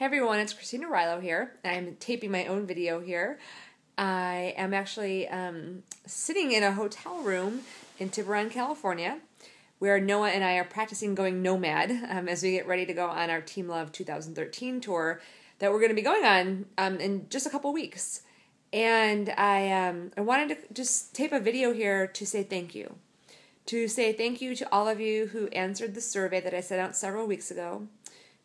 Hey everyone, it's Arylo here, and I'm taping my own video here. I am actually sitting in a hotel room in Tiburon, California, where Noah and I are practicing going nomad as we get ready to go on our Team Love 2013 tour that we're going to be going on in just a couple weeks. And I wanted to just tape a video here to say thank you. To say thank you to all of you who answered the survey that I sent out several weeks ago.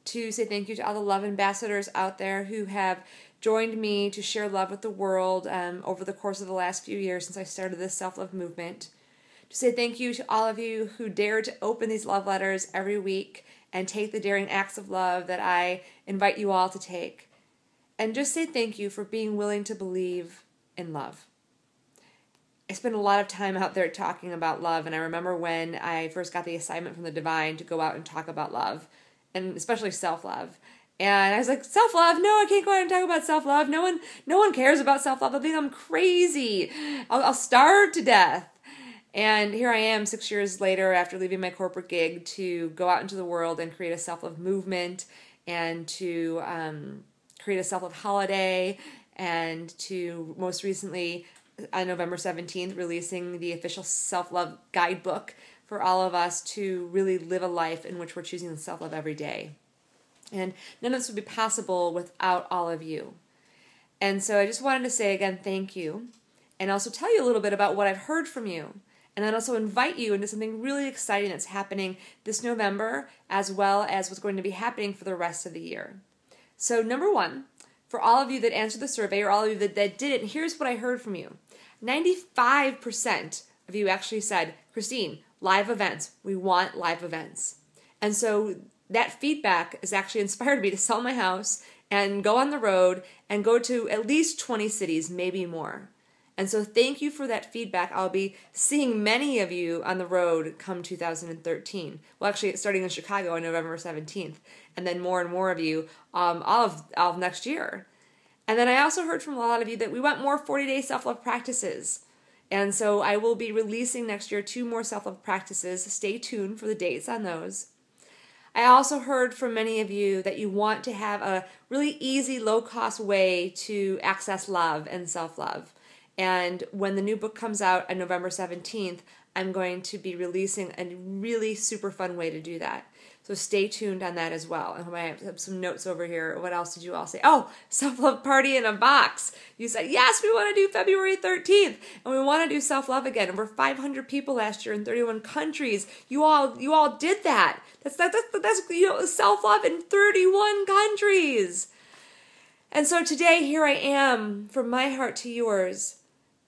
To say thank you to all the love ambassadors out there who have joined me to share love with the world over the course of the last few years since I started this self-love movement. To say thank you to all of you who dare to open these love letters every week and take the daring acts of love that I invite you all to take. And just say thank you for being willing to believe in love. I spent a lot of time out there talking about love, and I remember when I first got the assignment from the divine to go out and talk about love, and especially self-love. And I was like, self-love? No, I can't go out and talk about self-love. No one cares about self-love. They'll think I'm crazy. I'll starve to death. And here I am 6 years later after leaving my corporate gig to go out into the world and create a self-love movement and to create a self-love holiday and to most recently on November 17th releasing the official self-love guidebook for all of us to really live a life in which we're choosing self-love every day. And none of this would be possible without all of you. And so I just wanted to say again, thank you, and also tell you a little bit about what I've heard from you, and then also invite you into something really exciting that's happening this November, as well as what's going to be happening for the rest of the year. So number one, for all of you that answered the survey, or all of you that didn't, here's what I heard from you. 95% of you actually said, Christine, live events. We want live events. And so that feedback has actually inspired me to sell my house and go on the road and go to at least 20 cities, maybe more. And so thank you for that feedback. I'll be seeing many of you on the road come 2013. Well, actually, it's starting in Chicago on November 17th, and then more and more of you all of next year. And then I also heard from a lot of you that we want more 40-day self-love practices. And so I will be releasing next year 2 more self-love practices. Stay tuned for the dates on those. I also heard from many of you that you want to have a really easy, low-cost way to access love and self-love. And when the new book comes out on November 17th, I'm going to be releasing a really super fun way to do that. So stay tuned on that as well. And I have some notes over here. What else did you all say? Oh, self-love party in a box. You said, yes, we want to do February 13th. And we want to do self-love again. Over 500 people last year in 31 countries. You all did that. That's self-love in 31 countries. And so today, here I am, from my heart to yours,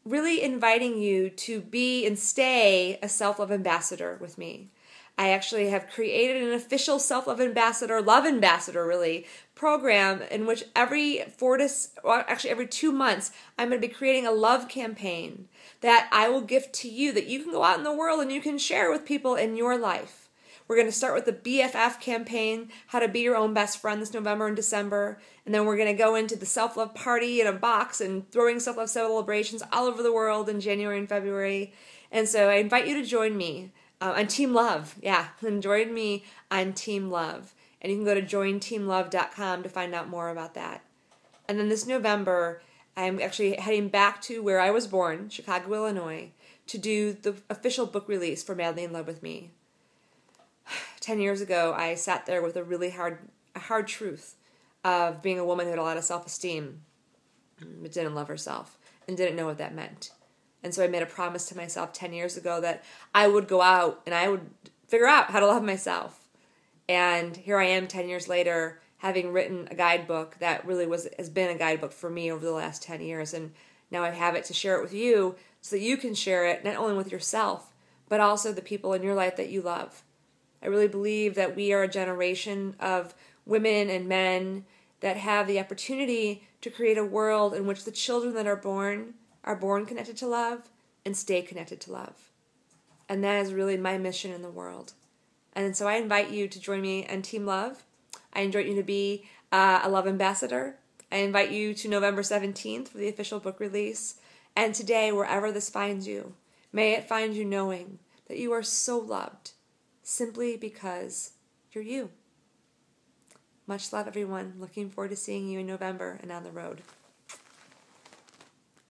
really inviting you to be and stay a self-love ambassador with me. I actually have created an official self-love ambassador, love ambassador really, program in which every 2 months, I'm going to be creating a love campaign that I will gift to you, that you can go out in the world and you can share with people in your life. We're going to start with the BFF campaign, how to be your own best friend this November and December. And then we're going to go into the self-love party in a box and throwing self-love celebrations all over the world in January and February. And so I invite you to join me on Team Love. Yeah, and join me on Team Love. And you can go to jointeamlove.com to find out more about that. And then this November, I'm actually heading back to where I was born, Chicago, Illinois, to do the official book release for Madly in Love with Me. 10 years ago, I sat there with a really hard truth of being a woman who had a lot of self-esteem, but didn't love herself and didn't know what that meant. And so I made a promise to myself 10 years ago that I would go out and I would figure out how to love myself. And here I am 10 years later, having written a guidebook that really has been a guidebook for me over the last 10 years. And now I have it to share it with you so that you can share it not only with yourself, but also the people in your life that you love. I really believe that we are a generation of women and men that have the opportunity to create a world in which the children that are born connected to love and stay connected to love. And that is really my mission in the world. And so I invite you to join me on Team Love. I invite you to be a love ambassador. I invite you to November 17th for the official book release. And today, wherever this finds you, may it find you knowing that you are so loved simply because you're you. Much love, everyone. Looking forward to seeing you in November and on the road.